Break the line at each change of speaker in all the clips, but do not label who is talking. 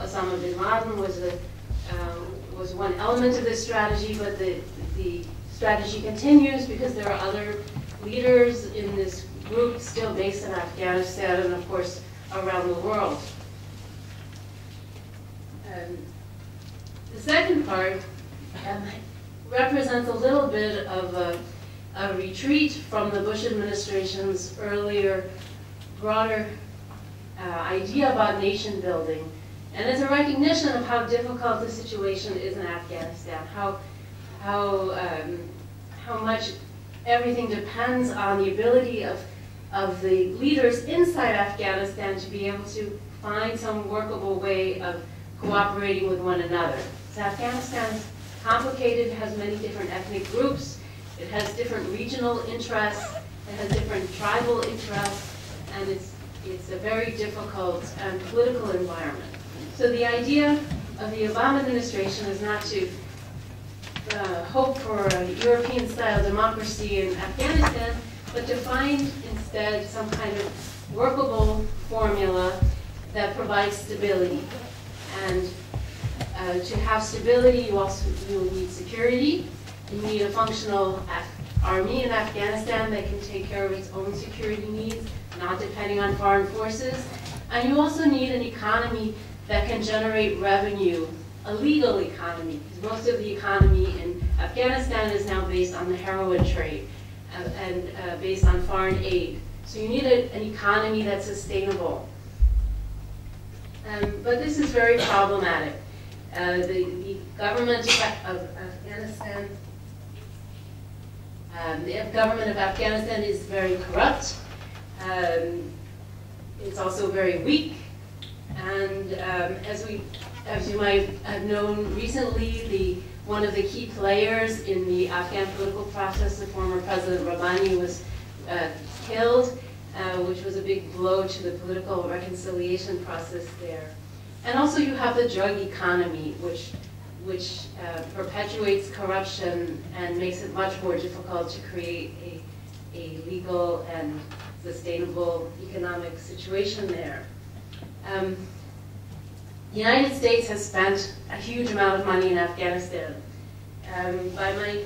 Osama bin Laden was one element of this strategy, but the strategy continues because there are other leaders in this group still based in Afghanistan and, of course, around the world. The second part represents a little bit of a retreat from the Bush administration's earlier, broader idea about nation building. And it's a recognition of how difficult the situation is in Afghanistan, how much everything depends on the ability of the leaders inside Afghanistan to be able to find some workable way of cooperating with one another. So Afghanistan is complicated, has many different ethnic groups, it has different regional interests, it has different tribal interests, and it's a very difficult political environment. So the idea of the Obama administration is not to hope for a European-style democracy in Afghanistan, but to find instead some kind of workable formula that provides stability. And to have stability, you need security. You need a functional army in Afghanistan that can take care of its own security needs, not depending on foreign forces. And you also need an economy that can generate revenue, a legal economy, because most of the economy in Afghanistan is now based on the heroin trade and based on foreign aid. So you need an economy that's sustainable. But this is very problematic. The government of Afghanistan is very corrupt. It's also very weak. And as you might have known recently, one of the key players in the Afghan political process, the former President Renmin, was killed, which was a big blow to the political reconciliation process there. And also you have the drug economy, which perpetuates corruption and makes it much more difficult to create a legal and sustainable economic situation there. The United States has spent a huge amount of money in Afghanistan. By my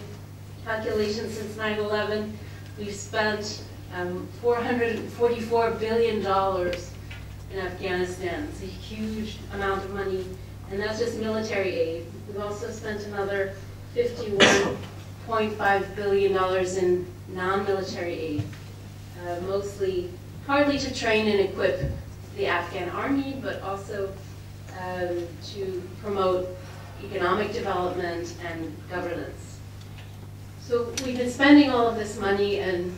calculations, since 9/11, we've spent $444 billion in Afghanistan. It's a huge amount of money, and that's just military aid. We've also spent another $51.5 billion in non-military aid, mostly partly to train and equip the Afghan army, but also to promote economic development and governance. So we've been spending all of this money, and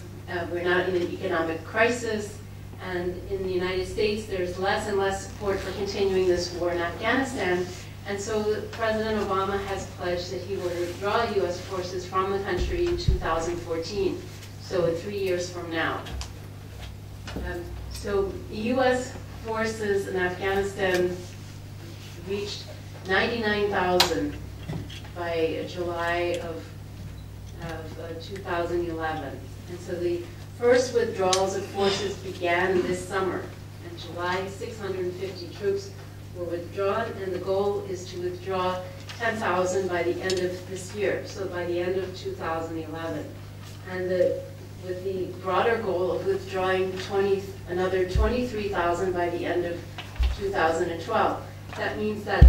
we're not in an economic crisis. And in the United States, there's less and less support for continuing this war in Afghanistan. And so President Obama has pledged that he will withdraw U.S. forces from the country in 2014, so in 3 years from now. So the U.S. forces in Afghanistan reached 99,000 by July of 2011. And so the first withdrawals of forces began this summer. In July, 650 troops were withdrawn, and the goal is to withdraw 10,000 by the end of this year, so by the end of 2011. And with the broader goal of withdrawing another 23,000 by the end of 2012. That means that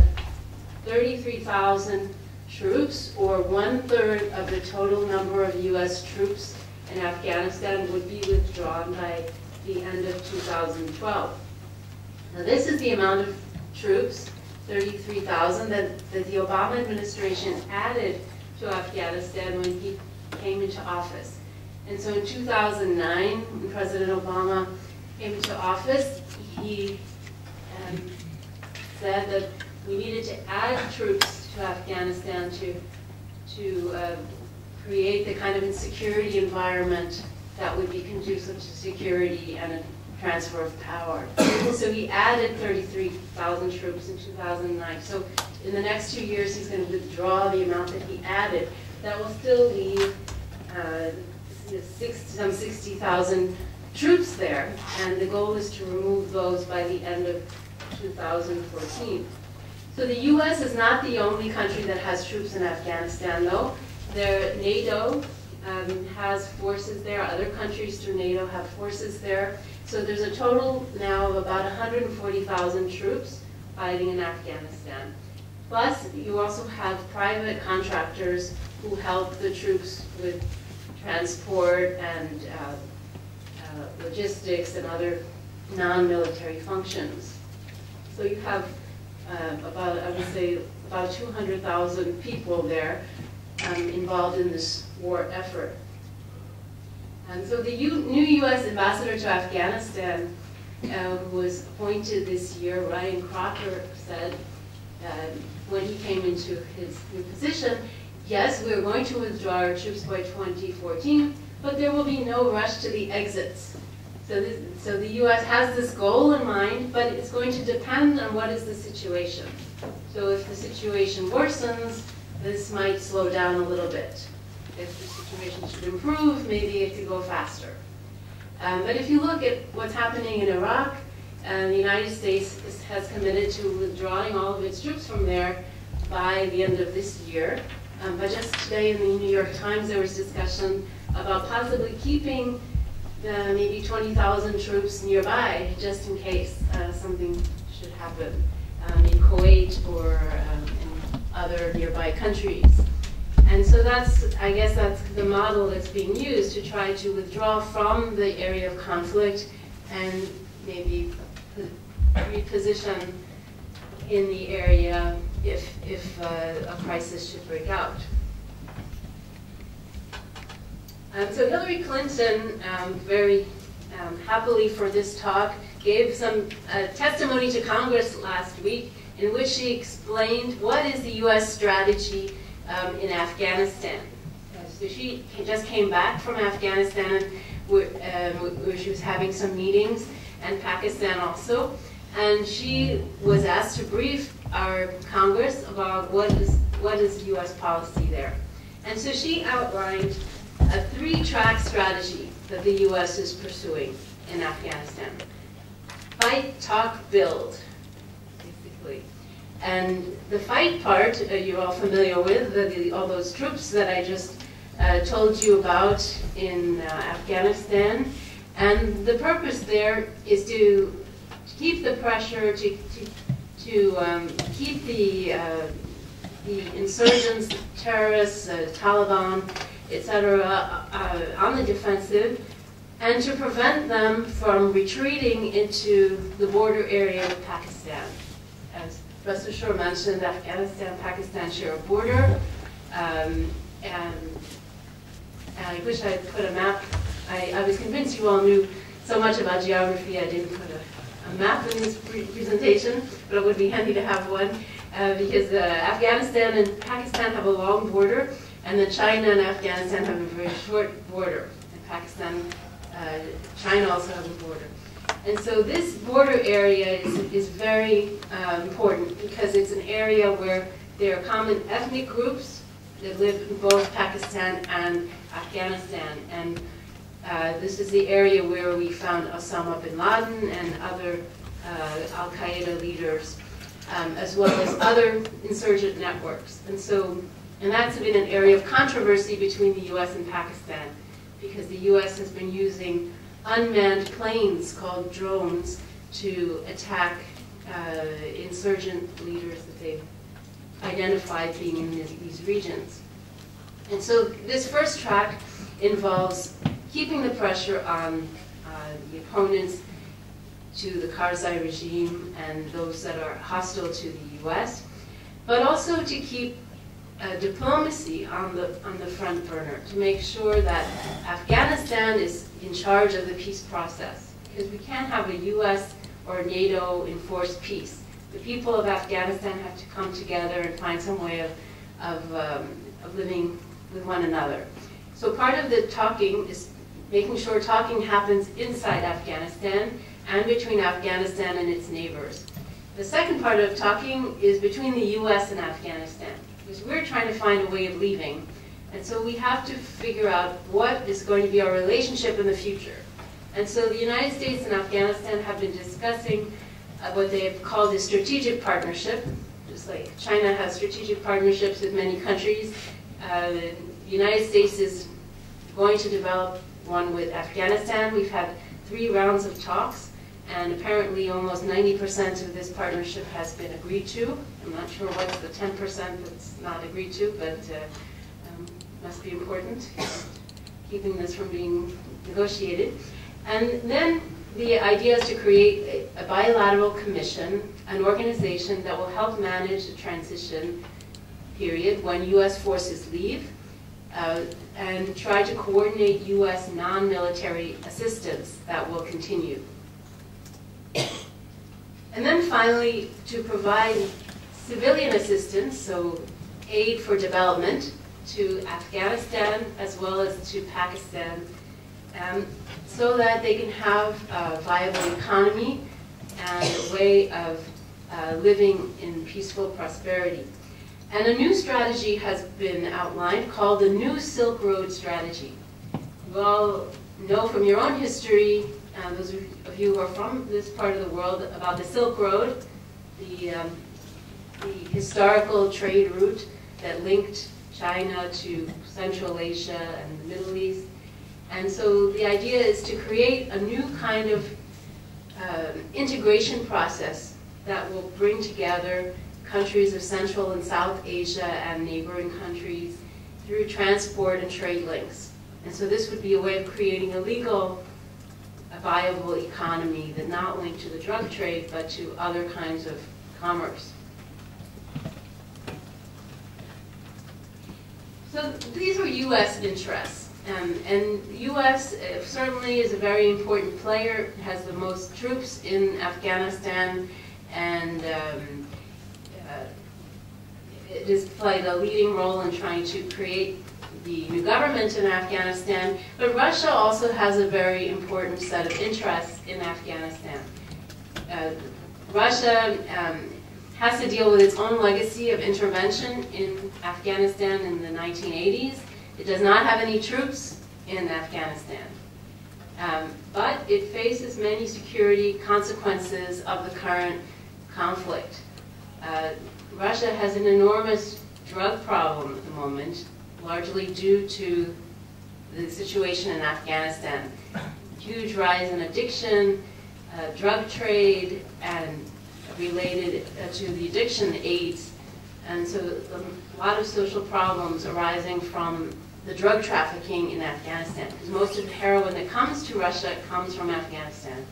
33,000 troops, or 1/3 of the total number of U.S. troops in Afghanistan, would be withdrawn by the end of 2012. Now this is the amount of troops, 33,000, that the Obama administration added to Afghanistan when he came into office. And so in 2009, when President Obama came into office, he said that we needed to add troops to Afghanistan to create the kind of insecurity environment that would be conducive to security and a transfer of power. So he added 33,000 troops in 2009. So in the next 2 years, he's going to withdraw the amount that he added. That will still leave some 60,000 troops there, and the goal is to remove those by the end of 2014. So the US is not the only country that has troops in Afghanistan, though. NATO has forces there. Other countries through NATO have forces there. So there's a total now of about 140,000 troops fighting in Afghanistan. Plus, you also have private contractors who help the troops with transport and logistics and other non-military functions. So you have about, I would say, about 200,000 people there involved in this war effort. And so the new U.S. ambassador to Afghanistan, who was appointed this year, Ryan Crocker, said when he came into his new position, yes, we're going to withdraw our troops by 2014, but there will be no rush to the exits. So the U.S. has this goal in mind, but it's going to depend on what is the situation. So if the situation worsens, this might slow down a little bit. If the situation should improve, maybe it could go faster. But if you look at what's happening in Iraq, the United States has committed to withdrawing all of its troops from there by the end of this year. But just today in the New York Times, there was discussion about possibly keeping maybe 20,000 troops nearby, just in case something should happen in Kuwait or in other nearby countries. And so I guess that's the model that's being used to try to withdraw from the area of conflict and maybe reposition in the area if a crisis should break out. So Hillary Clinton, very happily for this talk, gave some testimony to Congress last week in which she explained what is the U.S. strategy in Afghanistan. So she just came back from Afghanistan where she was having some meetings, and Pakistan also. And she was asked to brief our Congress about what is U.S. policy there. And so she outlined a three-track strategy that the U.S. is pursuing in Afghanistan. Fight, talk, build, basically. And the fight part, you're all familiar with, all those troops that I just told you about in Afghanistan. And the purpose there is to keep the pressure, to keep the insurgents, terrorists, Taliban, etc., on the defensive, and to prevent them from retreating into the border area with Pakistan. As Professor Shore mentioned, Afghanistan and Pakistan share a border, and I wish I had put a map. I was convinced you all knew so much about geography, I didn't put a map in this presentation, but it would be handy to have one, because Afghanistan and Pakistan have a long border, and then China and Afghanistan have a very short border. And Pakistan, China also have a border. And so this border area is very important because it's an area where there are common ethnic groups that live in both Pakistan and Afghanistan. And this is the area where we found Osama bin Laden and other Al-Qaeda leaders, as well as other insurgent networks. And that's been an area of controversy between the U.S. and Pakistan, because the U.S. has been using unmanned planes called drones to attack insurgent leaders that they've identified being in these regions. And so this first track involves keeping the pressure on the opponents to the Karzai regime and those that are hostile to the U.S., but also to keep diplomacy on the front burner, to make sure that Afghanistan is in charge of the peace process, because we can't have a U.S. or NATO enforced peace. The people of Afghanistan have to come together and find some way of living with one another. So part of the talking is making sure talking happens inside Afghanistan and between Afghanistan and its neighbors. The second part of talking is between the U.S. and Afghanistan, because we're trying to find a way of leaving. And so we have to figure out what is going to be our relationship in the future. And so the United States and Afghanistan have been discussing what they have called a strategic partnership, just It's like China has strategic partnerships with many countries. The United States is going to develop one with Afghanistan. We've had 3 rounds of talks, and apparently almost 90% of this partnership has been agreed to. I'm not sure what's the 10% that's not agreed to, but must be important, keeping this from being negotiated. And then the idea is to create a bilateral commission, an organization that will help manage the transition period when U.S. forces leave, and try to coordinate U.S. non-military assistance that will continue. And then finally, to provide civilian assistance, so aid for development, to Afghanistan as well as to Pakistan, so that they can have a viable economy and a way of living in peaceful prosperity. And a new strategy has been outlined called the New Silk Road Strategy. You all know from your own history, those of you who are from this part of the world, about the Silk Road, the historical trade route that linked China to Central Asia and the Middle East. And so the idea is to create a new kind of integration process that will bring together countries of Central and South Asia and neighboring countries through transport and trade links. And so this would be a way of creating a viable economy that not linked to the drug trade, but to other kinds of commerce. So these were U.S. interests. And the U.S. Certainly is a very important player. It has the most troops in Afghanistan, and it has played a leading role in trying to create the new government in Afghanistan. But Russia also has a very important set of interests in Afghanistan. Russia has to deal with its own legacy of intervention in Afghanistan in the 1980s. It does not have any troops in Afghanistan. But it faces many security consequences of the current conflict. Russia has an enormous drug problem at the moment, largely due to the situation in Afghanistan. Huge rise in addiction, drug trade, and related to the addiction, AIDS. And so a lot of social problems arising from the drug trafficking in Afghanistan, because most of the heroin that comes to Russia comes from Afghanistan.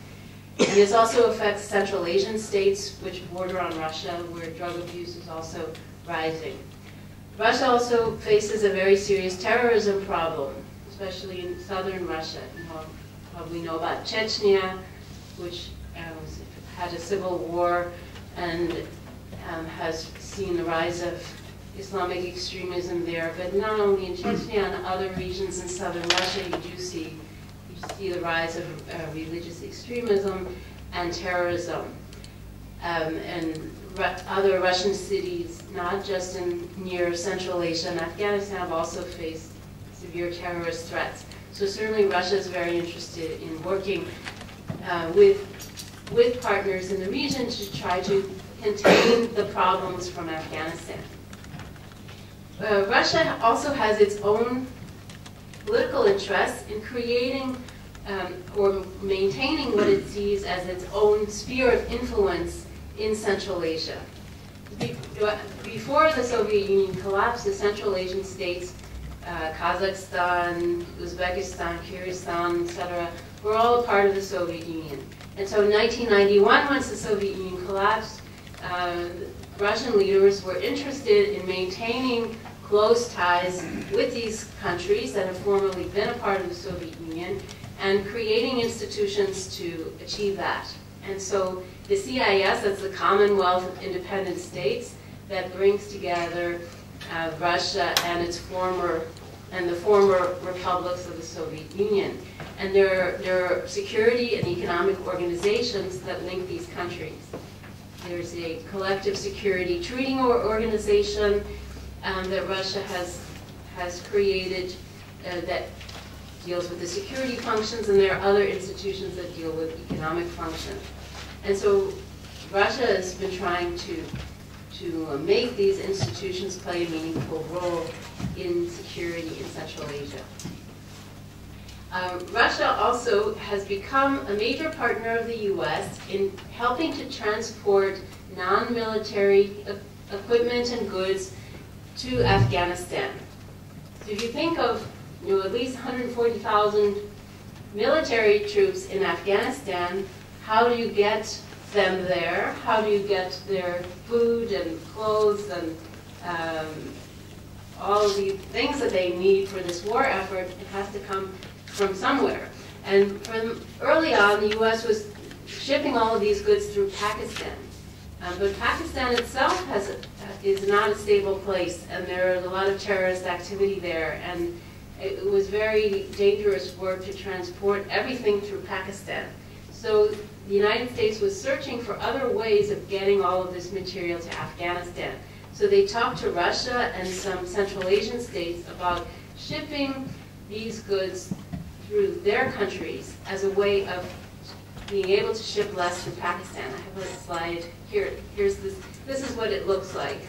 And this also affects Central Asian states, which border on Russia, where drug abuse is also rising. Russia also faces a very serious terrorism problem, especially in southern Russia. You probably know about Chechnya, which had a civil war and has seen the rise of Islamic extremism there. But not only in Chechnya and other regions in southern Russia, you do see the rise of religious extremism and terrorism. And other Russian cities, not just in near Central Asia and Afghanistan, have also faced severe terrorist threats. So certainly Russia is very interested in working with partners in the region to try to contain the problems from Afghanistan. Russia also has its own political interests in creating or maintaining what it sees as its own sphere of influence in Central Asia. Before the Soviet Union collapsed, the Central Asian states, Kazakhstan, Uzbekistan, Kyrgyzstan, etc., were all a part of the Soviet Union. And so in 1991, once the Soviet Union collapsed, Russian leaders were interested in maintaining close ties with these countries that have formerly been a part of the Soviet Union and creating institutions to achieve that. And so the CIS, that's the Commonwealth of Independent States, that brings together Russia and the former republics of the Soviet Union. And there are security and economic organizations that link these countries. There's a collective security treating organization that Russia has created that deals with the security functions, and there are other institutions that deal with economic functions. And so Russia has been trying to make these institutions play a meaningful role in security in Central Asia. Russia also has become a major partner of the U.S. in helping to transport non-military equipment and goods to Afghanistan. So if you think of at least 140,000 military troops in Afghanistan, how do you get them there? How do you get their food and clothes and all of the things that they need for this war effort? It has to come from somewhere. And from early on, the U.S. was shipping all of these goods through Pakistan. But Pakistan itself is not a stable place, and there is a lot of terrorist activity there. And it was very dangerous work to transport everything through Pakistan. So the United States was searching for other ways of getting all of this material to Afghanistan. So they talked to Russia and some Central Asian states about shipping these goods through their countries as a way of being able to ship less through Pakistan. I have a slide here. Here's this. This is what it looks like.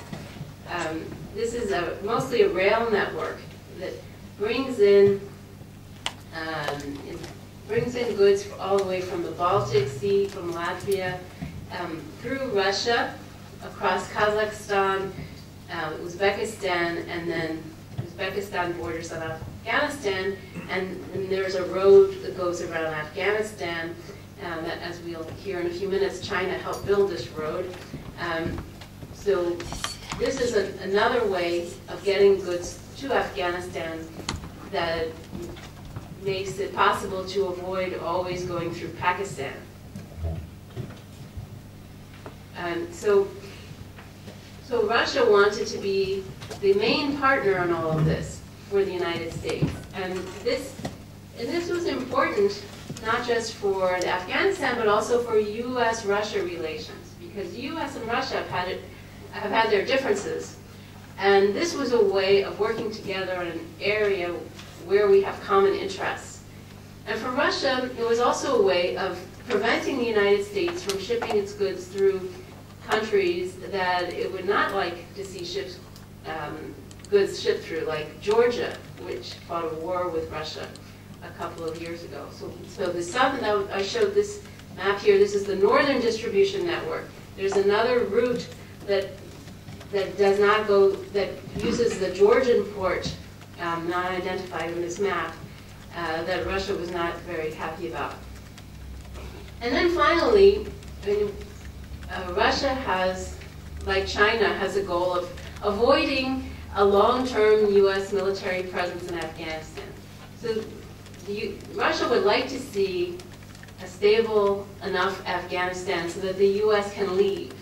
This is mostly a rail network that brings in goods all the way from the Baltic Sea, from Latvia, through Russia, across Kazakhstan, Uzbekistan, and then Uzbekistan borders on Afghanistan, and there's a road that goes around Afghanistan that, as we'll hear in a few minutes, China helped build this road. So this is another way of getting goods to Afghanistan that makes it possible to avoid always going through Pakistan. So Russia wanted to be the main partner on all of this for the United States. And this was important not just for Afghanistan, but also for U.S.-Russia relations, because the U.S. and Russia have had their differences. And this was a way of working together in an area where we have common interests. And for Russia, it was also a way of preventing the United States from shipping its goods through countries that it would not like to see goods shipped through, like Georgia, which fought a war with Russia a couple of years ago. So the southern, I showed this map here, this is the northern distribution network. There's another route that does not go, that uses the Georgian port, not identified in this map, that Russia was not very happy about. And then finally, Russia has, like China, has a goal of avoiding a long-term U.S. military presence in Afghanistan. So Russia would like to see a stable enough Afghanistan so that the U.S. can leave.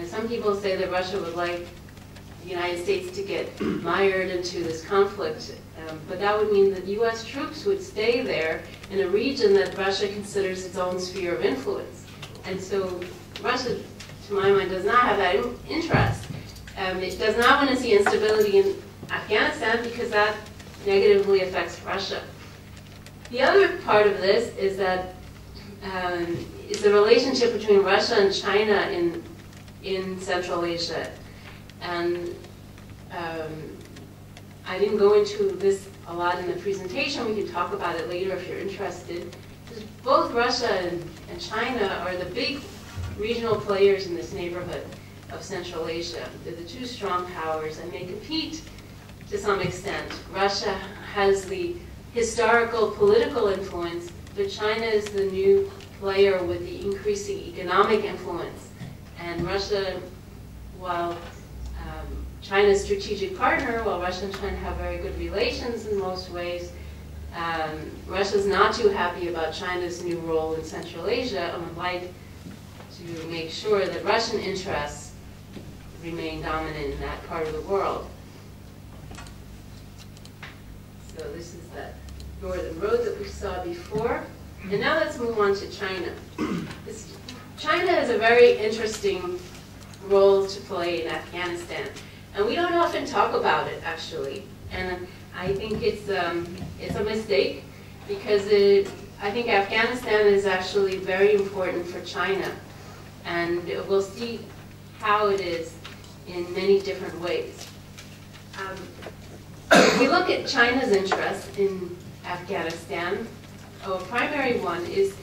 Some people say that Russia would like the United States to get mired into this conflict, but that would mean that U.S. troops would stay there in a region that Russia considers its own sphere of influence. And so Russia, to my mind, does not have that interest. It does not want to see instability in Afghanistan because that negatively affects Russia. The other part of this is that is the relationship between Russia and China in Central Asia. And I didn't go into this a lot in the presentation. We can talk about it later if you're interested. Both Russia and China are the big regional players in this neighborhood of Central Asia. They're the two strong powers, and they compete to some extent. Russia has the historical political influence, but China is the new player with the increasing economic influence. And Russia, while China's strategic partner, while Russia and China have very good relations in most ways, Russia's not too happy about China's new role in Central Asia and would like to make sure that Russian interests remain dominant in that part of the world. So this is that northern road that we saw before. And now let's move on to China. China has a very interesting role to play in Afghanistan. And we don't often talk about it, actually. And I think it's a mistake because I think Afghanistan is actually very important for China. And we'll see how it is in many different ways. If we look at China's interest in Afghanistan, a primary one is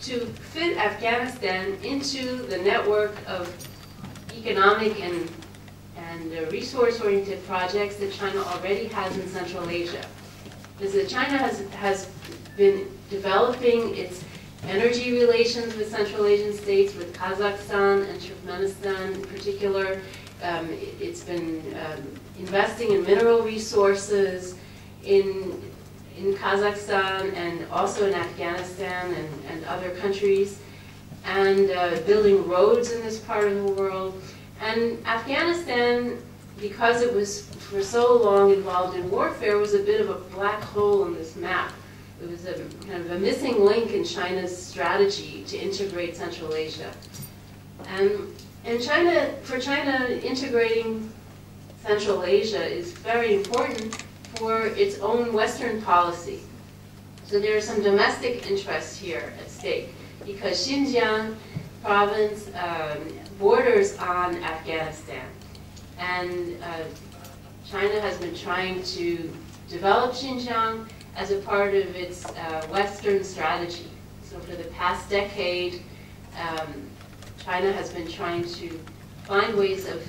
to fit Afghanistan into the network of economic and resource-oriented projects that China already has in Central Asia. Because China has been developing its energy relations with Central Asian states, with Kazakhstan and Turkmenistan in particular. It's been investing in mineral resources in Kazakhstan and also in Afghanistan and other countries, and building roads in this part of the world. And Afghanistan, because it was for so long involved in warfare, was a bit of a black hole in this map. It was a kind of a missing link in China's strategy to integrate Central Asia. And for China, integrating Central Asia is very important for its own Western policy. So there are some domestic interests here at stake, because Xinjiang province borders on Afghanistan. And China has been trying to develop Xinjiang as a part of its Western strategy. So for the past decade, China has been trying to find ways of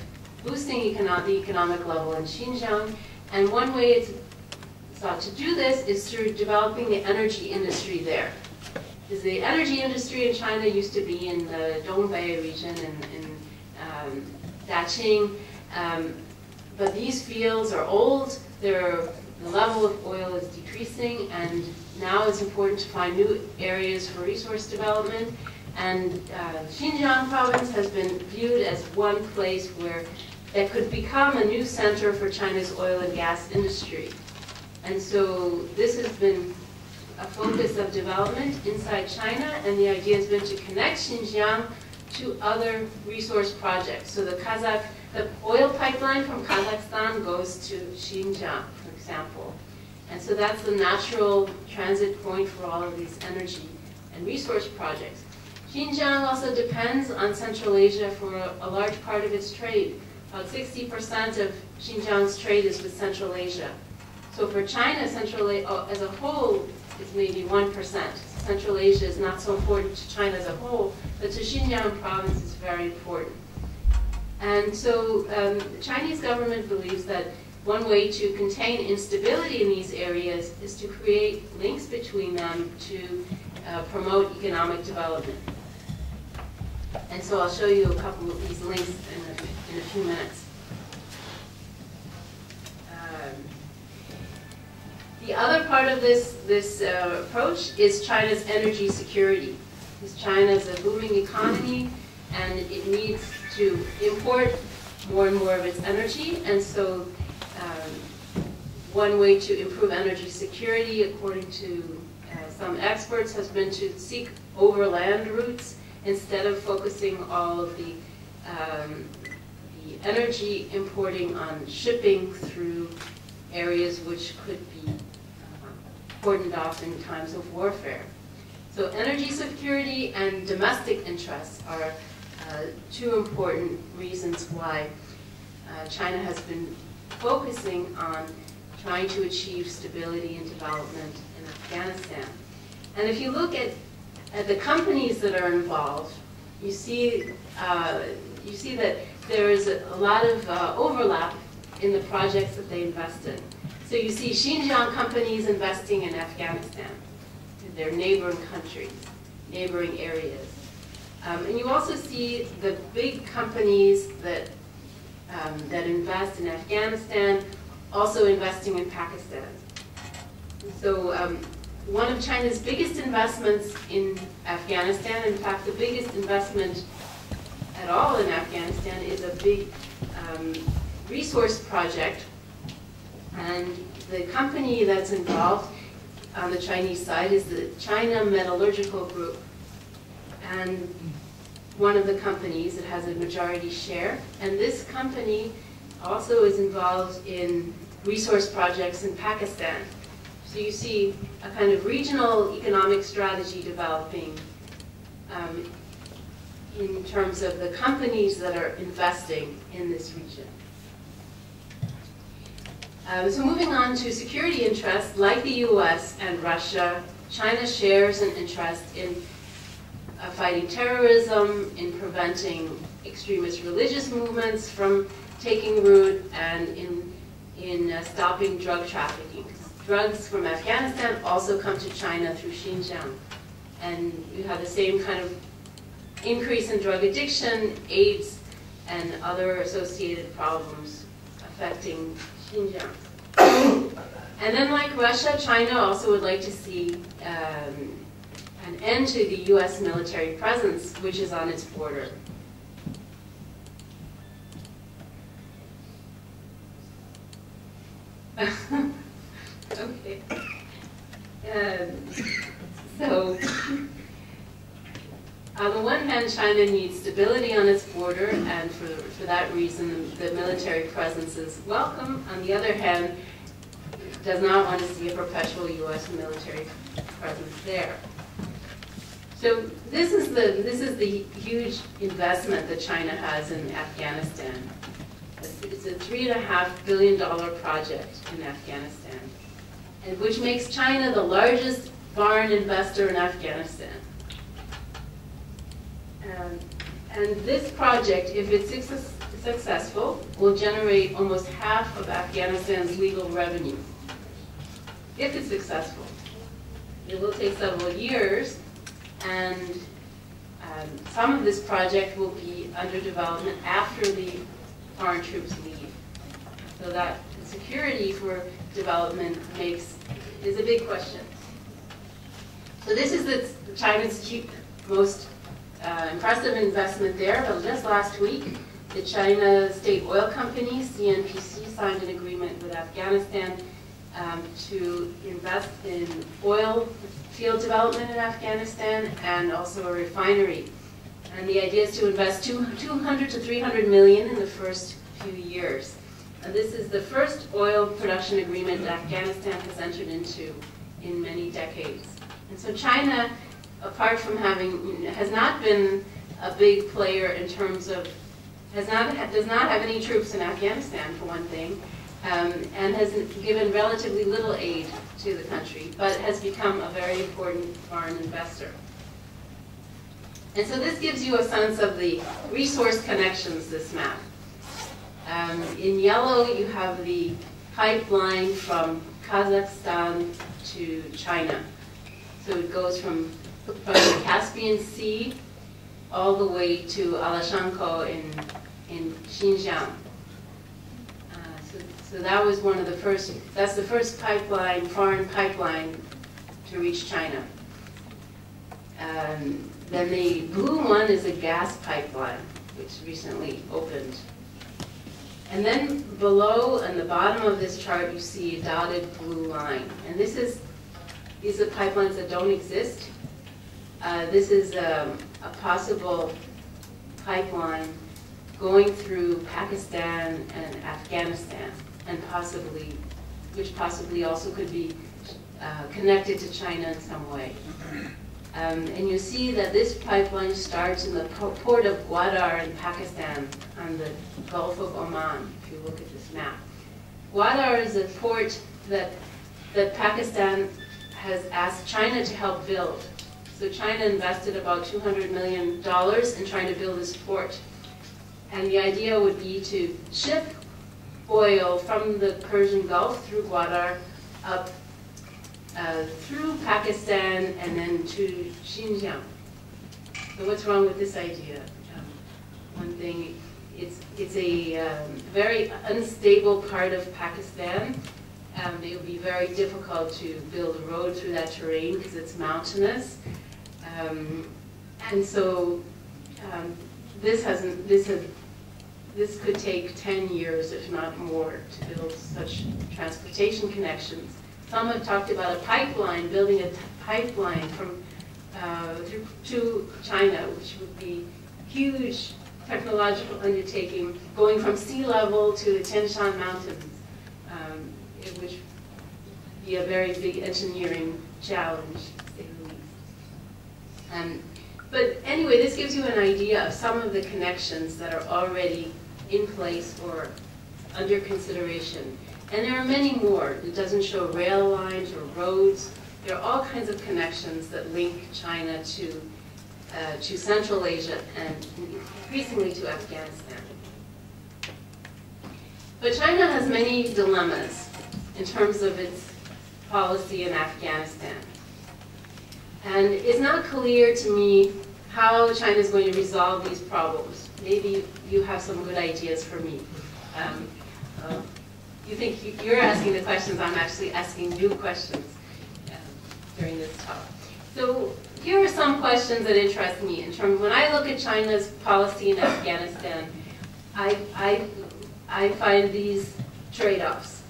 boosting the economic level in Xinjiang. And one way it's sought to do this is through developing the energy industry there. Because the energy industry in China used to be in the Dongbei region in Daqing, but these fields are old. The level of oil is decreasing, and now it's important to find new areas for resource development. And Xinjiang province has been viewed as one place where that could become a new center for China's oil and gas industry. And so this has been a focus of development inside China, and the idea has been to connect Xinjiang to other resource projects. So the oil pipeline from Kazakhstan goes to Xinjiang, for example. And so that's the natural transit point for all of these energy and resource projects. Xinjiang also depends on Central Asia for a large part of its trade. About 60% of Xinjiang's trade is with Central Asia. So for China, Central Asia as a whole is maybe 1%. Central Asia is not so important to China as a whole, but to Xinjiang province it's very important. And so the Chinese government believes that one way to contain instability in these areas is to create links between them to promote economic development. And so I'll show you a couple of these links in a few minutes. The other part of this approach is China's energy security. Because China is a booming economy, and it needs to import more and more of its energy. And so one way to improve energy security, according to some experts, has been to seek overland routes instead of focusing all of the energy importing on shipping through areas which could be cordoned off in times of warfare. So energy security and domestic interests are two important reasons why China has been focusing on trying to achieve stability and development in Afghanistan. And if you look at the companies that are involved, you see that there is a lot of overlap in the projects that they invest in. So you see Xinjiang companies investing in Afghanistan, in their neighboring countries, neighboring areas. And you also see the big companies that invest in Afghanistan also investing in Pakistan. So one of China's biggest investments in Afghanistan, in fact the biggest investment at all in Afghanistan, is a big resource project. And the company that's involved on the Chinese side is the China Metallurgical Group. And one of the companies that has a majority share. And this company also is involved in resource projects in Pakistan. So you see a kind of regional economic strategy developing in terms of the companies that are investing in this region. So moving on to security interests, like the US and Russia, China shares an interest in fighting terrorism, in preventing extremist religious movements from taking root, and in stopping drug trafficking. Drugs from Afghanistan also come to China through Xinjiang. And you have the same kind of increase in drug addiction, AIDS, and other associated problems affecting Xinjiang. And then, like Russia, China also would like to see an end to the US military presence, which is on its border. Okay. So, on the one hand, China needs stability on its border, and for that reason, the military presence is welcome. On the other hand, does not want to see a perpetual U.S. military presence there. So this is the huge investment that China has in Afghanistan. It's a $3.5 billion project in Afghanistan, and which makes China the largest foreign investor in Afghanistan. And this project, if it's successful, will generate almost half of Afghanistan's legal revenue. If it's successful. It will take several years, and some of this project will be under development after the foreign troops leave. So that security for development is a big question. So this is China's most impressive investment there. But just last week, the China State Oil Company, CNPC, signed an agreement with Afghanistan to invest in oil field development in Afghanistan and also a refinery. And the idea is to invest 200 to 300 million in the first few years. And this is the first oil production agreement that Afghanistan has entered into in many decades. And so China, apart from has not been a big player in terms of, does not have any troops in Afghanistan, for one thing, and has given relatively little aid to the country, but has become a very important foreign investor. And so this gives you a sense of the resource connections, this map. In yellow, you have the pipeline from Kazakhstan to China. So it goes from the Caspian Sea all the way to Alashanko in Xinjiang. So that was one of the first, that's the first pipeline, foreign pipeline to reach China. Then the blue one is a gas pipeline, which recently opened. And then below, on the bottom of this chart, you see a dotted blue line. And these are pipelines that don't exist. This is a possible pipeline going through Pakistan and Afghanistan, and which possibly also could be connected to China in some way. And you see that this pipeline starts in the port of Gwadar in Pakistan on the Gulf of Oman, if you look at this map. Gwadar is a port that Pakistan has asked China to help build. So China invested about $200 million in trying to build this port. And the idea would be to ship oil from the Persian Gulf through Gwadar up through Pakistan and then to Xinjiang. So what's wrong with this idea? One thing, it's a very unstable part of Pakistan. It would be very difficult to build a road through that terrain because it's mountainous. And so this could take 10 years, if not more, to build such transportation connections. Some have talked about a pipeline, building a pipeline from to China, which would be huge technological undertaking, going from sea level to the Tian Shan Mountains, which would be a very big engineering challenge, to say the least. But anyway, this gives you an idea of some of the connections that are already in place or under consideration. And there are many more. It doesn't show rail lines or roads. There are all kinds of connections that link China to Central Asia and increasingly to Afghanistan. But China has many dilemmas in terms of its policy in Afghanistan. And it's not clear to me how China is going to resolve these problems. Maybe you have some good ideas for me. You think you're asking the questions, I'm actually asking you questions during this talk. So here are some questions that interest me in terms, when I look at China's policy in Afghanistan, I find these trade-offs.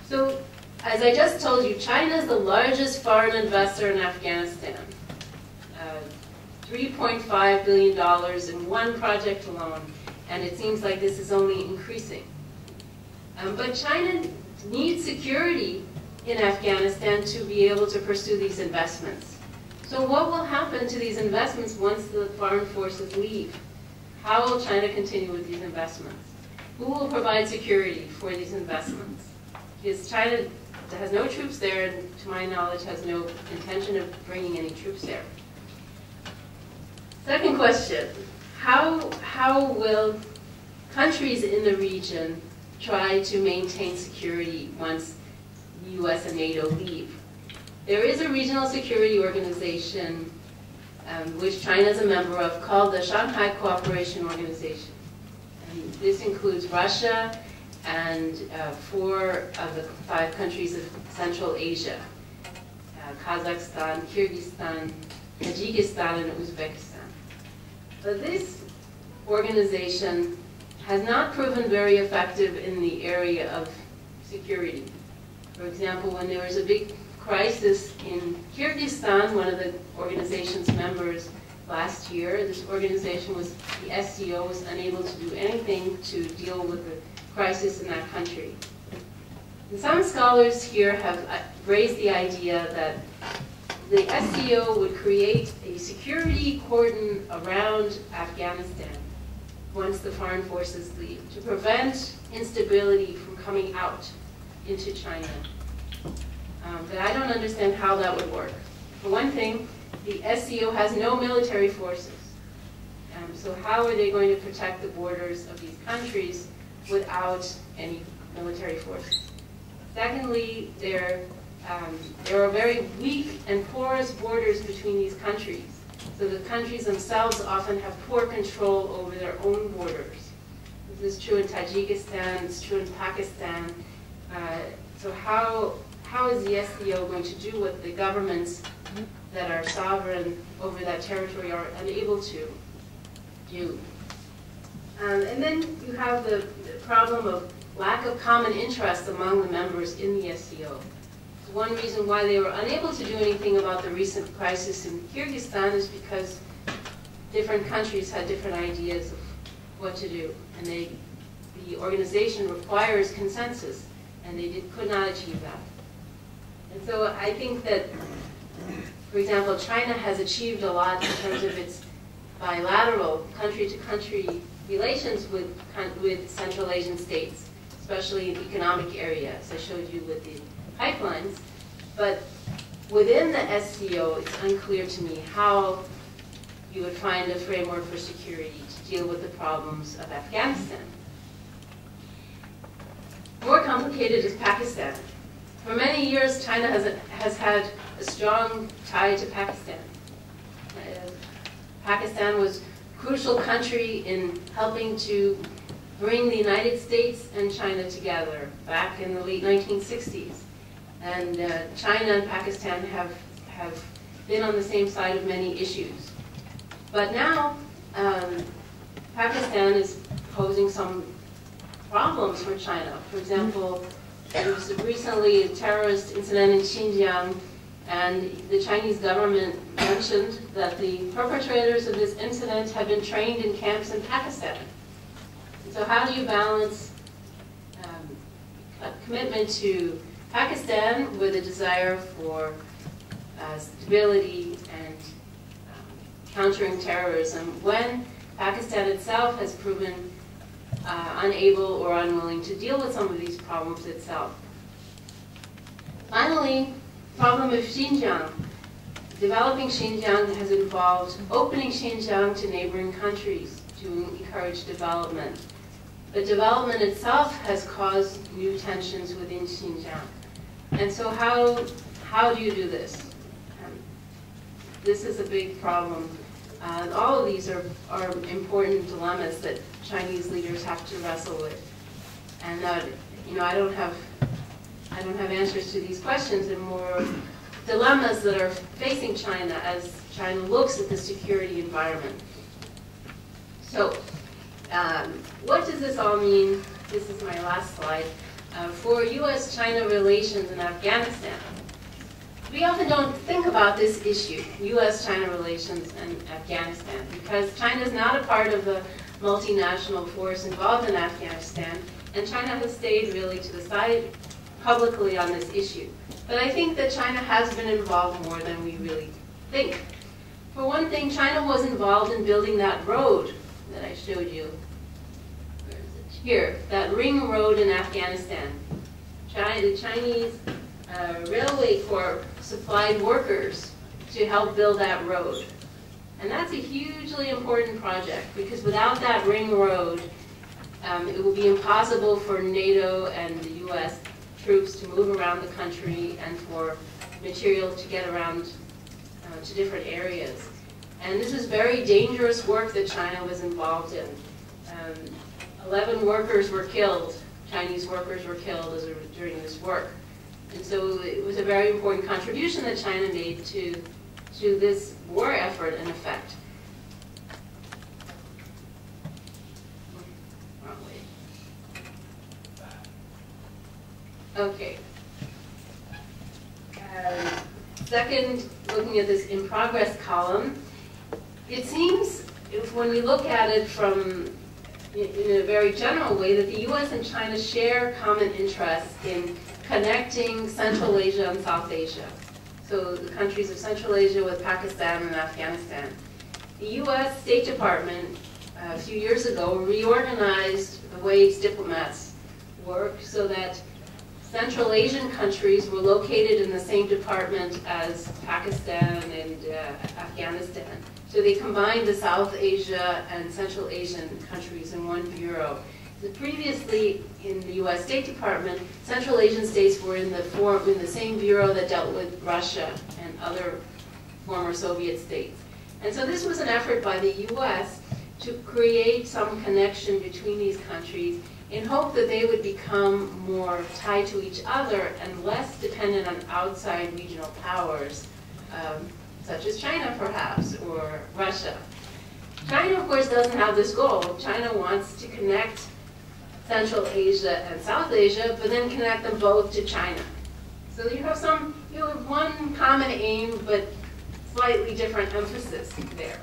So as I just told you, China is the largest foreign investor in Afghanistan. $3.5 billion in one project alone, and it seems like this is only increasing. But China needs security in Afghanistan to be able to pursue these investments. So what will happen to these investments once the foreign forces leave? How will China continue with these investments? Who will provide security for these investments? Because China has no troops there, and to my knowledge has no intention of bringing any troops there. Second question, how will countries in the region try to maintain security once the US and NATO leave? There is a regional security organization which China is a member of called the Shanghai Cooperation Organization. And this includes Russia and 4 of the 5 countries of Central Asia, Kazakhstan, Kyrgyzstan, Tajikistan, and Uzbekistan. But this organization has not proven very effective in the area of security. For example, when there was a big crisis in Kyrgyzstan, one of the organization's members last year, this organization the SCO was unable to do anything to deal with the crisis in that country. And some scholars here have raised the idea that the SCO would create a security cordon around Afghanistan once the foreign forces leave, to prevent instability from coming out into China. But I don't understand how that would work. For one thing, the SCO has no military forces. So how are they going to protect the borders of these countries without any military forces? Secondly, there are very weak and porous borders between these countries. So the countries themselves often have poor control over their own borders. This is true in Tajikistan, it's true in Pakistan. So how is the SCO going to do what the governments that are sovereign over that territory are unable to do? And then you have the problem of lack of common interest among the members in the SCO. So one reason why they were unable to do anything about the recent crisis in Kyrgyzstan is because different countries had different ideas of what to do. And the organization requires consensus, and they could not achieve that. And so I think that, for example, China has achieved a lot in terms of its bilateral country-to-country relations with Central Asian states, especially in the economic area, as I showed you with the pipelines. But within the SCO, it's unclear to me how you would find a framework for security to deal with the problems of Afghanistan. More complicated is Pakistan. For many years, China has had a strong tie to Pakistan. Pakistan was a crucial country in helping to bring the United States and China together back in the late 1960s. And China and Pakistan have been on the same side of many issues. But now, Pakistan is posing some problems for China. For example, there was recently a terrorist incident in Xinjiang, and the Chinese government mentioned that the perpetrators of this incident had been trained in camps in Pakistan. And so how do you balance a commitment to Pakistan with a desire for stability and countering terrorism when Pakistan itself has proven unable or unwilling to deal with some of these problems itself. Finally, problem of Xinjiang. Developing Xinjiang has involved opening Xinjiang to neighboring countries to encourage development. But development itself has caused new tensions within Xinjiang. And so how do you do this? This is a big problem. All of these are important dilemmas that Chinese leaders have to wrestle with. And I don't have answers to these questions, and more dilemmas that are facing China as China looks at the security environment. So, what does this all mean? This is my last slide. For U.S.-China relations in Afghanistan. We often don't think about this issue, U.S.-China relations in Afghanistan, because China is not a part of the multinational force involved in Afghanistan, and China has stayed really to the side publicly on this issue. But I think that China has been involved more than we really think. For one thing, China was involved in building that road that I showed you. Where is it? Here, that ring road in Afghanistan. The Chinese Railway Corps supplied workers to help build that road. And that's a hugely important project, because without that ring road, it will be impossible for NATO and the U.S. troops to move around the country and for material to get around to different areas. And this is very dangerous work that China was involved in. 11 workers were killed, Chinese workers were killed during this work. And so it was a very important contribution that China made to this war effort, in effect. Wrong way. Okay. Second, looking at this in progress column, it seems, when we look at it in a very general way, that the U.S. and China share common interests in connecting Central Asia and South Asia. So the countries of Central Asia with Pakistan and Afghanistan. The U.S. State Department a few years ago reorganized the way its diplomats work so that Central Asian countries were located in the same department as Pakistan and Afghanistan. So they combined the South Asia and Central Asian countries in one bureau. Previously, in the U.S. State Department, Central Asian states were in the same bureau that dealt with Russia and other former Soviet states. And so this was an effort by the U.S. to create some connection between these countries in hope that they would become more tied to each other and less dependent on outside regional powers, such as China, perhaps, or Russia. China, of course, doesn't have this goal. China wants to connect Central Asia and South Asia, but then connect them both to China. So you have one common aim, but slightly different emphasis there.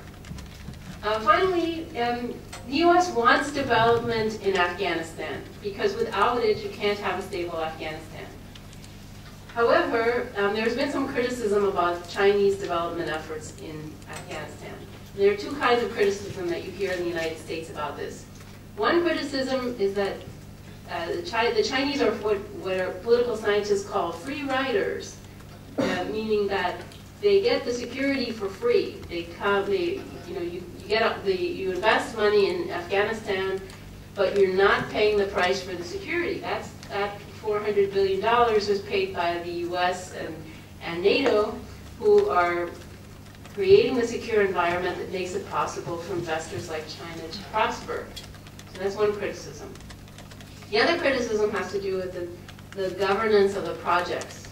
Finally, the U.S. wants development in Afghanistan, because without it, you can't have a stable Afghanistan. However, there's been some criticism about Chinese development efforts in Afghanistan. There are two kinds of criticism that you hear in the United States about this. One criticism is that the Chinese are what political scientists call free riders, meaning that they get the security for free. You invest money in Afghanistan, but you're not paying the price for the security. That $400 billion was paid by the U.S. and NATO, who are creating the secure environment that makes it possible for investors like China to prosper. So that's one criticism. The other criticism has to do with the governance of the projects.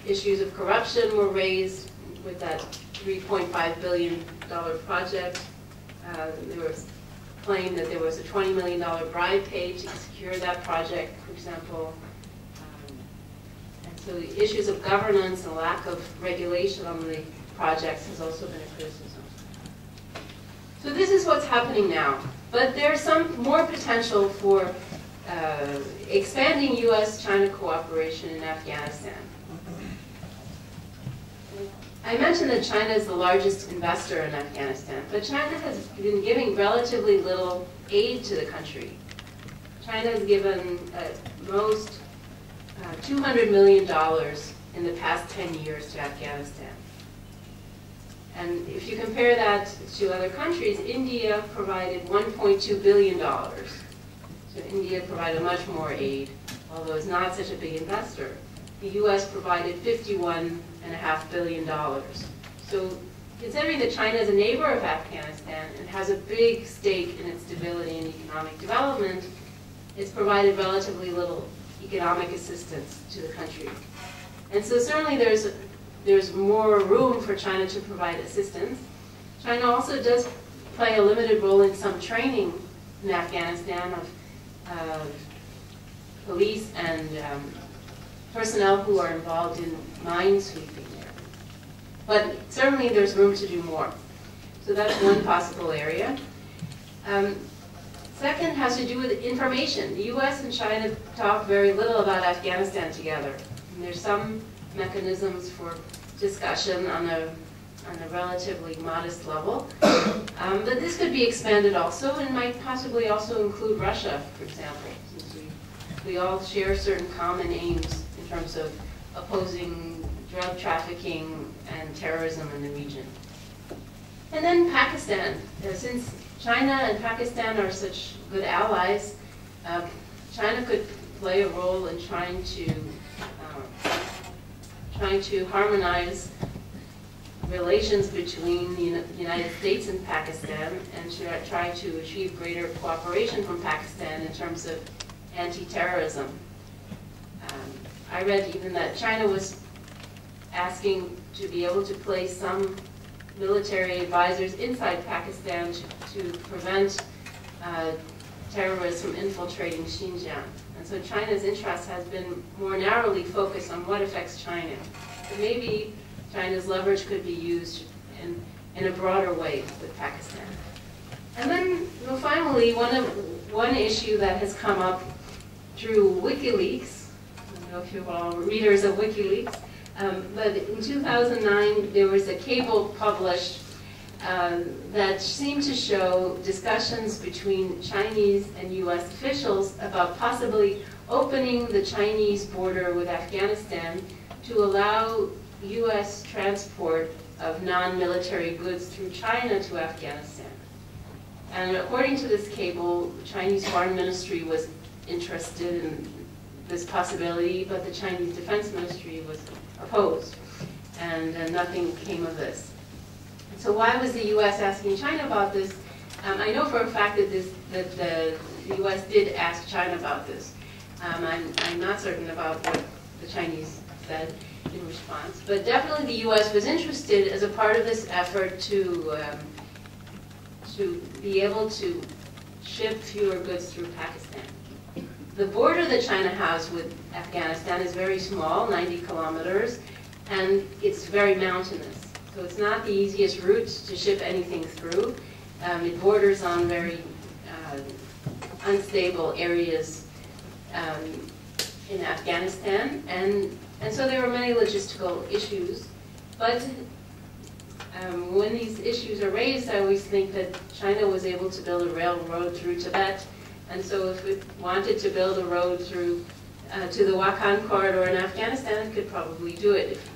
Issues of corruption were raised with that $3.5 billion project. There was claim that there was a $20 million bribe paid to secure that project, for example. And so the issues of governance and lack of regulation on the projects has also been a criticism. So this is what's happening now. But there's some more potential for expanding U.S.-China cooperation in Afghanistan. I mentioned that China is the largest investor in Afghanistan, but China has been giving relatively little aid to the country. China has given most $200 million in the past 10 years to Afghanistan. And if you compare that to other countries, India provided $1.2 billion. So India provided much more aid, although it's not such a big investor. The US provided $51.5 billion. So considering that China is a neighbor of Afghanistan and has a big stake in its stability and economic development, it's provided relatively little economic assistance to the country. And so certainly there's more room for China to provide assistance. China also does play a limited role in some training in Afghanistan of police and personnel who are involved in mine sweeping there. But certainly there's room to do more. So that's one possible area. Second has to do with information. The US and China talk very little about Afghanistan together. And there's some mechanisms for discussion on a relatively modest level. But this could be expanded also and might possibly also include Russia, for example, since we all share certain common aims in terms of opposing drug trafficking and terrorism in the region. And then Pakistan. Since China and Pakistan are such good allies, China could play a role in trying to harmonize relations between the United States and Pakistan and to try to achieve greater cooperation from Pakistan in terms of anti-terrorism. I read even that China was asking to be able to place some military advisors inside Pakistan to prevent terrorists from infiltrating Xinjiang. And so China's interest has been more narrowly focused on what affects China. But maybe China's leverage could be used in a broader way with Pakistan. And then finally, one issue that has come up through WikiLeaks, I don't know if you're all readers of WikiLeaks, but in 2009 there was a cable published that seemed to show discussions between Chinese and US officials about possibly opening the Chinese border with Afghanistan to allow US transport of non-military goods through China to Afghanistan. And according to this cable, the Chinese Foreign Ministry was interested in this possibility, but the Chinese Defense Ministry was opposed, and nothing came of this. So why was the U.S. asking China about this? I know for a fact that the U.S. did ask China about this. I'm not certain about what the Chinese said in response, but definitely the U.S. was interested as a part of this effort to be able to ship fewer goods through Pakistan. The border that China has with Afghanistan is very small, 90 kilometers, and it's very mountainous. So it's not the easiest route to ship anything through. It borders on very unstable areas in Afghanistan, and so there are many logistical issues. But when these issues are raised, I always think that China was able to build a railroad through Tibet, and so if it wanted to build a road through to the Wakhan corridor in Afghanistan, it could probably do it if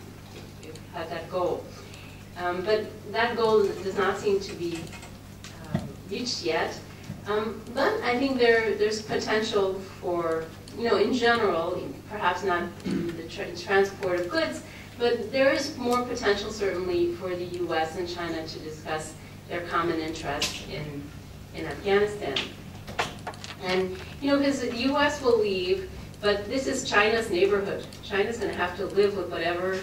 it had that goal. But that goal does not seem to be reached yet. But I think there's potential for, in general, perhaps not the transport of goods, but there is more potential certainly for the U.S. and China to discuss their common interests in Afghanistan. And, because the U.S. will leave, but this is China's neighborhood. China's going to have to live with whatever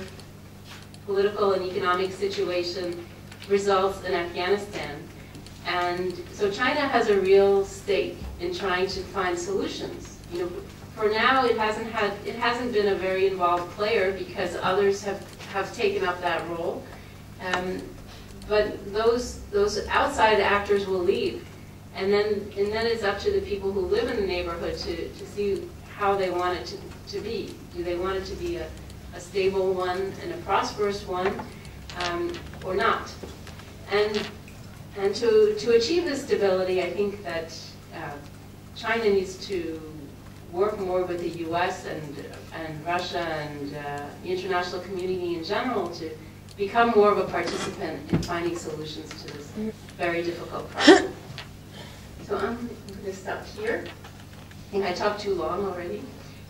political and economic situation results in Afghanistan. And so China has a real stake in trying to find solutions. For now, it hasn't been a very involved player because others have taken up that role. But those outside actors will leave. And then it's up to the people who live in the neighborhood to see how they want it to be. Do they want it to be a stable one and a prosperous one? or not. And to achieve this stability, I think that China needs to work more with the U.S. and Russia and the international community in general to become more of a participant in finding solutions to this very difficult problem. So I'm going to stop here. I think I talked too long already,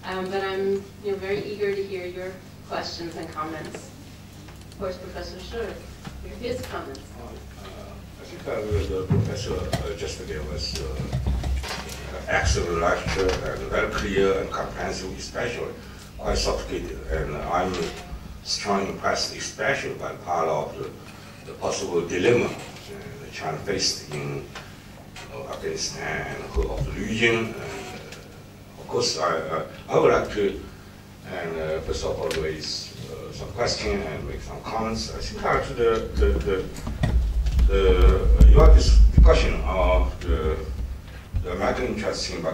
but I'm very eager to hear your questions and comments. Of course, Professor Shi, hear his comments.
I think the professor just gave us excellent lecture and very clear and comprehensive, especially quite sophisticated. And I'm strongly impressed, especially by part of the possible dilemma China faced in Afghanistan and the whole of the region. Of course, I would like to, first of all, raise some questions and make some comments. I think actually your discussion of the American interest in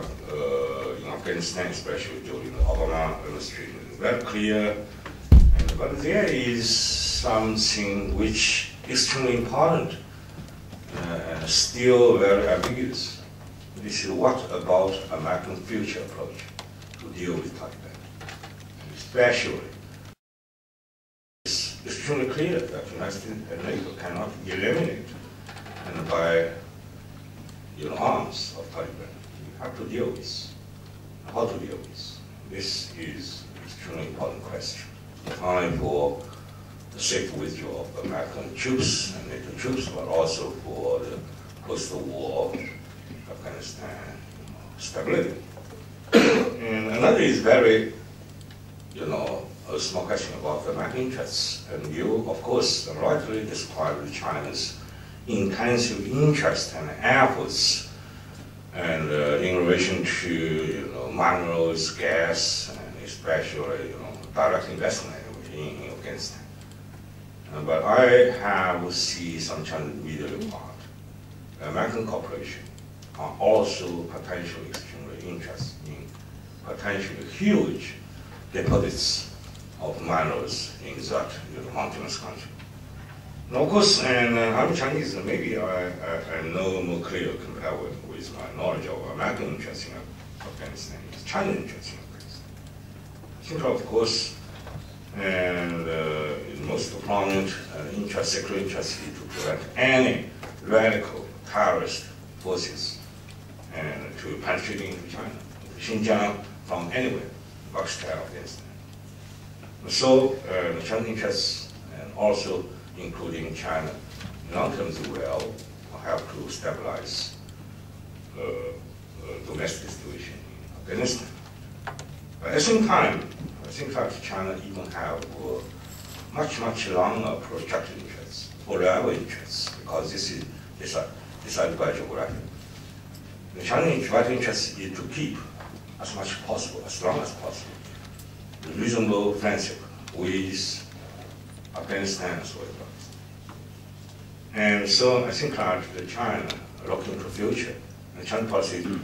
Afghanistan, especially during the Obama administration, is very clear. But there is something which is extremely important and still very ambiguous. This is what about American future approach to deal with Taliban. And especially, it's extremely clear that the United States and NATO cannot eliminate and by arms of Taliban. You have to deal with how to deal with. This is an extremely important question. Not only for the safe withdrawal of American troops and NATO troops, but also for the post-war Afghanistan stability. And another is very, a small question about the American interests. And you, of course, rightly described China's intensive interest and efforts, and in relation to minerals, gas, and especially direct investment in Afghanistan. But I have seen some Chinese middle part. American corporations are also potentially extremely interested in potentially huge deposits of minerals in that mountainous country. And of course, and I'm Chinese, and maybe I'm no more clear compared with my knowledge of American interest in Afghanistan, it's China's interest in Afghanistan. I think, of course, and most prominent secret interest is to prevent any radical terrorist forces and to penetrate into China, into Xinjiang from anywhere, Pakistan, Afghanistan. So the Chinese interests, and also including China, long-term as well, have to stabilize domestic situation in Afghanistan. But at the same time, I think that China even have much longer protracted interests, forever interests, because this is decided by geography. The Chinese interest is to keep as much as possible, as long as possible, the reasonable friendship with Afghanistan as well. And so I think that China, looking to the future, and China policy to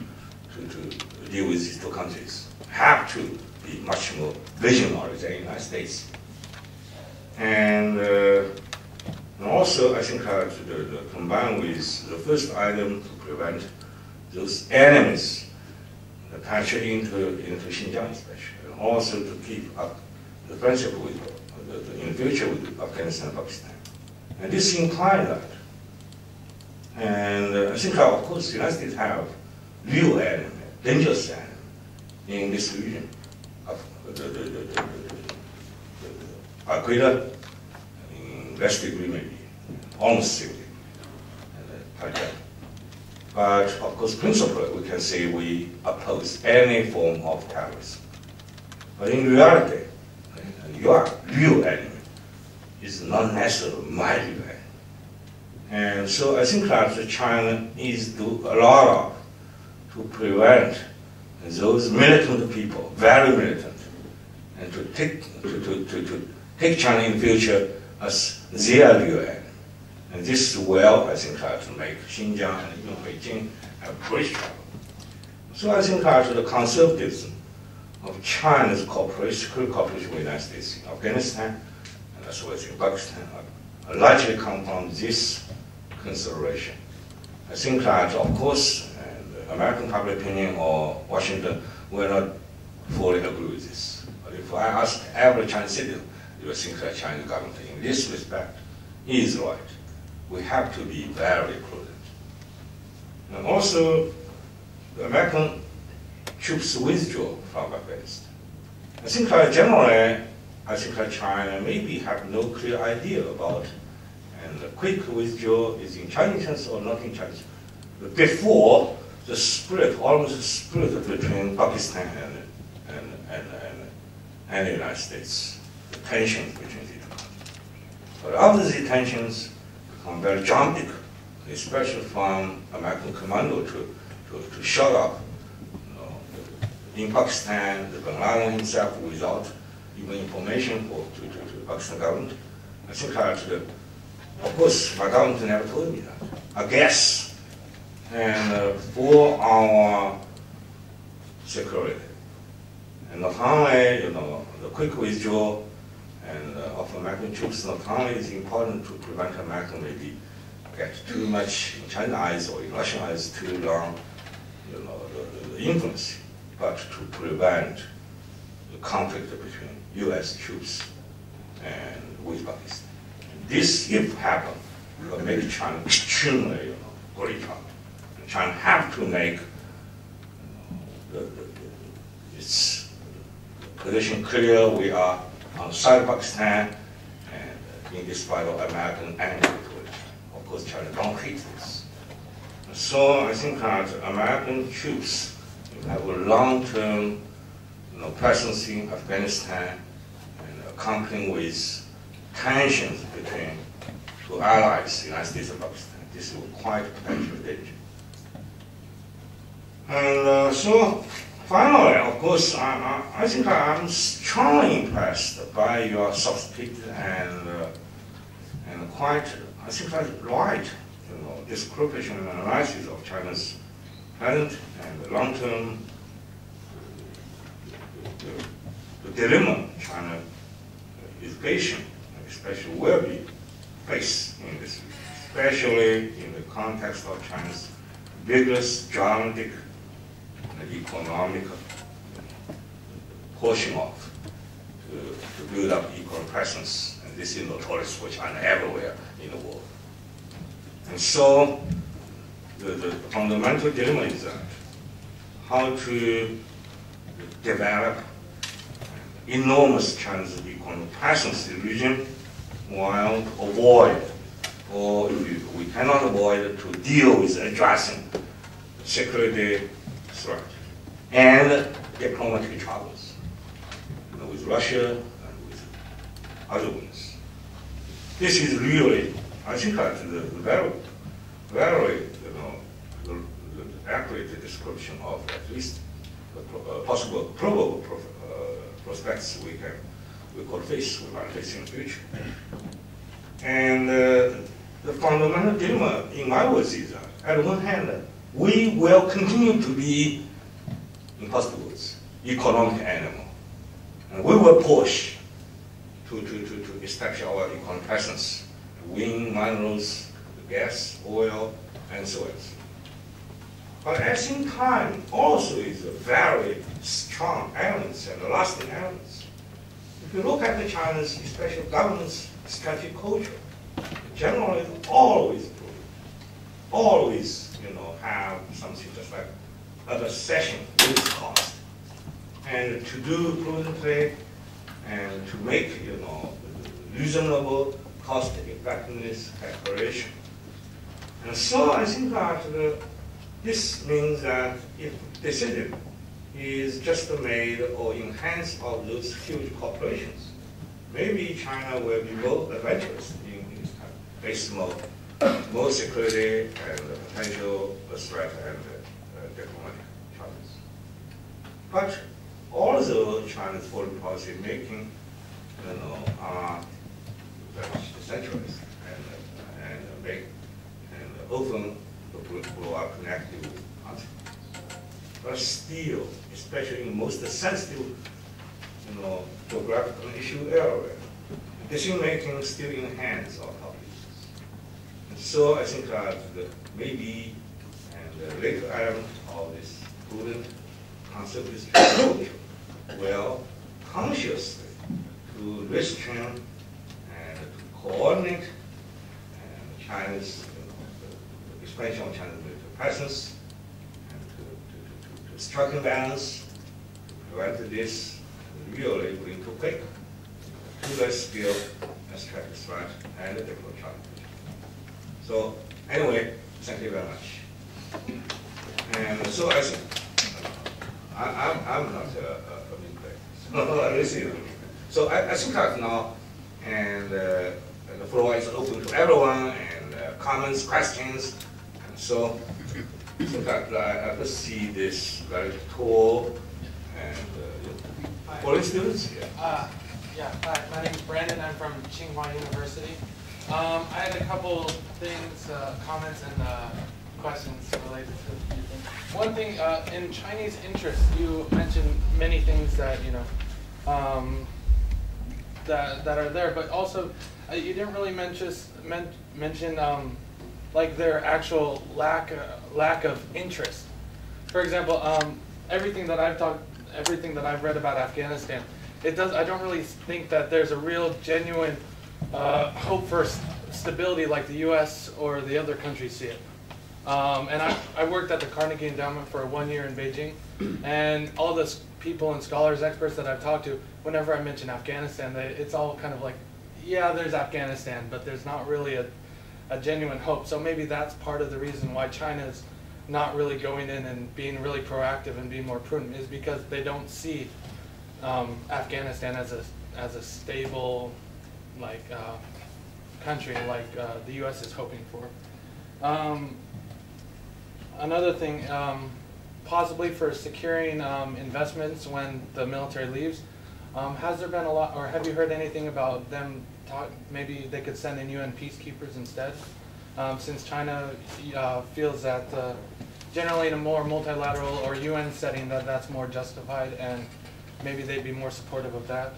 deal with these two countries have to be much more visionary than the United States. And also I think that combined with the first item to prevent those enemies penetrating into Xinjiang especially, and also to keep up the friendship with, in the future with Afghanistan and Pakistan. And this implies that. And I think, of course, the United States have real enemy, dangerous enemy in this region of Al-Qaeda, in less degree maybe, almost same degree. But of course, principally, we can say we oppose any form of terrorism. But in reality, your real enemy is not necessarily my real enemy. And so I think that China needs to do a lot of to prevent those militant people, very militant, and to take China in the future as their real enemy. And this will, I think, to make Xinjiang and even Beijing have great trouble. So I think that the conservatism of China's cooperation with the United States in Afghanistan, and as well as in Pakistan, largely come from this consideration. I think that, of course, American public opinion or Washington will not fully agree with this. But if I ask every Chinese citizen, you will think that Chinese government in this respect is right. We have to be very prudent. And also, the American troops withdraw from Afghanistan. I think that generally, that China maybe have no clear idea about and the quick withdrawal is in Chinese interest or not in Chinese. But before the split, almost the split between Pakistan and the United States, the tensions between the two countries. But after the tensions become very dramatic, especially from American commando to shut up in Pakistan, the Bin Laden himself without even information to the Pakistan government. I think that, of course, my government never told me that. I guess, and for our security, and not only, the quick withdrawal and of American troops, not only is important to prevent American maybe get too much in China's eyes or in Russian eyes too long, the influence, but to prevent the conflict between U.S. troops and with Pakistan. This, if happen, will make China extremely very trouble. China have to make its position clear. We are on the side of Pakistan, and in this fight of American enemy to it. Of course, China don't hate this. So I think that American troops have a long-term presence in Afghanistan, and accompanying with tensions between two allies, the United States and Pakistan. This is quite potential danger. And so, finally, of course, I think I'm strongly impressed by your sophisticated and quite, I think that's right, description and analysis of China's present and long-term the dilemma China is facing, especially will be faced in this, especially in the context of China's vigorous, dramatic, and economic pushing off to build up economic presence. And this is notorious for China everywhere in the world. And so the fundamental dilemma is that how to develop enormous Chinese economic presence in the region while avoid, or if we cannot avoid, to deal with addressing security threat and diplomatic troubles with Russia and with other ones. This is really, I think, that the very, very the accurate description of at least possible, probable prospects we could face, we might face in the future. And the fundamental dilemma, in my words, is that at one hand, we will continue to be, in possible words, economic animal, and we will push to establish our economic presence, win minerals, gas, oil, and so on. But at the same time, also is a very strong elements and lasting elements. If you look at the China's special government's strategic culture, generally always have something just like a recession with cost, and to do prudently and to make reasonable cost effectiveness calculation. And so I think that this means that if decision is just made or enhanced of those huge corporations, maybe China will be more adventurous in face more security and potential threat and diplomatic challenges. But although China's foreign policy making are very much decentralized and often political are connected with countries, but still, especially in most sensitive geographical issue area, decision-making still in the hands of top leaders. And so I think that maybe, and the later element of this prudent conservative approach will consciously to restrain and to coordinate China's the expansion of China's military presence, and to strike a balance, to prevent this really going too quick, to less scale, strategic threat, and the technical challenge. So anyway, thank you very much. And so I think I'm not a big player. So I think that now, and the floor is open to everyone, and comments, questions. And so I think that I could see this very tall and foreign students.
Yeah, hi, my name is Brandon. I'm from Tsinghua University. I had a couple things, comments and questions related to a few things. One thing, in Chinese interest, you mentioned many things that, you know, that are there, but also you didn't really mention like their actual lack of interest. For example, everything that I've read about Afghanistan, I don't really think that there's a real genuine hope for stability like the U.S. or the other countries see it. And I worked at the Carnegie Endowment for 1 year in Beijing, and all the people and scholars, experts that I've talked to, whenever I mention Afghanistan, it's all kind of like, yeah, there's Afghanistan, but there's not really a genuine hope. So maybe that's part of the reason why China's not really going in and being really proactive and being more prudent, is because they don't see Afghanistan as a stable country like the U.S. is hoping for. Another thing, possibly for securing investments when the military leaves, has there been a lot, or have you heard anything about them maybe they could send in UN peacekeepers instead? Since China feels that generally in a more multilateral or UN setting that's more justified, and maybe they'd be more supportive of that.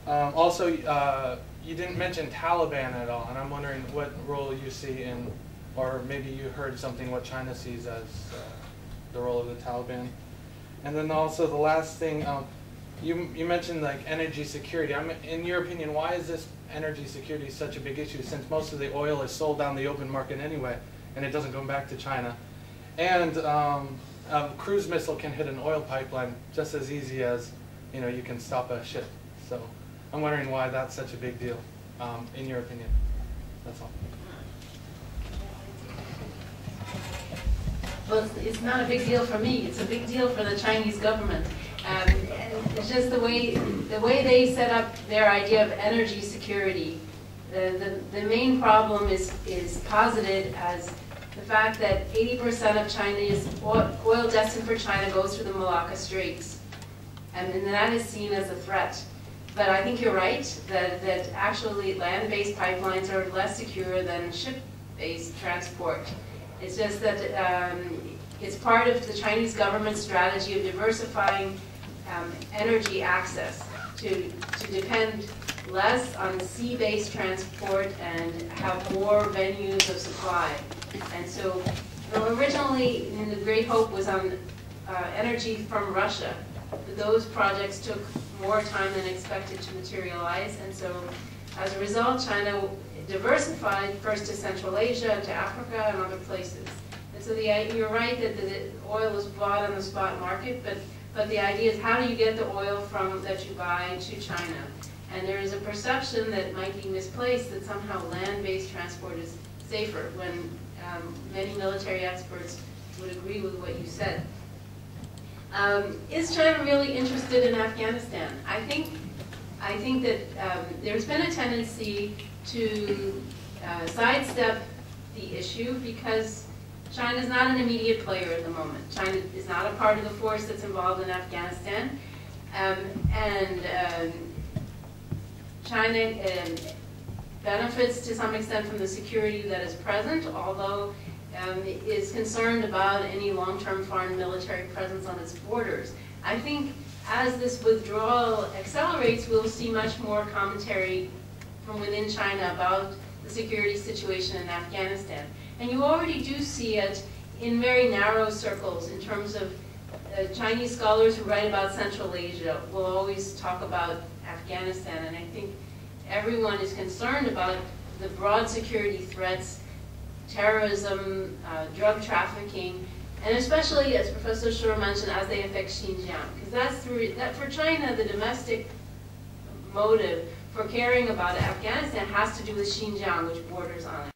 Also, you didn't mention Taliban at all, and I'm wondering what role you see in, or maybe you heard something what China sees as the role of the Taliban. And then also the last thing, you mentioned like energy security. In your opinion, why is this energy security such a big issue, since most of the oil is sold down the open market anyway, and it doesn't go back to China? And a cruise missile can hit an oil pipeline just as easy as, you know, you can stop a ship. So I'm wondering why that's such a big deal, in your opinion. That's all.
Well, it's not a big deal for me. It's a big deal for the Chinese government. And it's just the way they set up their idea of energy security. The main problem is posited as the fact that 80% of China's oil destined for China goes through the Malacca Straits, and that is seen as a threat. But I think you're right that actually land-based pipelines are less secure than ship-based transport. It's just that it's part of the Chinese government's strategy of diversifying energy access to depend less on sea-based transport and have more venues of supply. And so originally the great hope was on energy from Russia, but those projects took more time than expected to materialize, and so as a result China diversified first to Central Asia, to Africa, and other places. And so you're right that the oil is bought on the spot market, but the idea is how do you get the oil that you buy to China? And there is a perception that might be misplaced that somehow land-based transport is safer, when many military experts would agree with what you said. Is China really interested in Afghanistan? I think that there's been a tendency to sidestep the issue because China is not an immediate player at the moment. China is not a part of the force that's involved in Afghanistan, China benefits to some extent from the security that is present, although is concerned about any long-term foreign military presence on its borders. I think as this withdrawal accelerates, we'll see much more commentary from within China about the security situation in Afghanistan. And you already do see it in very narrow circles in terms of Chinese scholars who write about Central Asia will always talk about Afghanistan, and I think everyone is concerned about the broad security threats, terrorism, drug trafficking, and especially, as Professor Shur mentioned, as they affect Xinjiang. Because that for China, the domestic motive for caring about Afghanistan has to do with Xinjiang, which borders on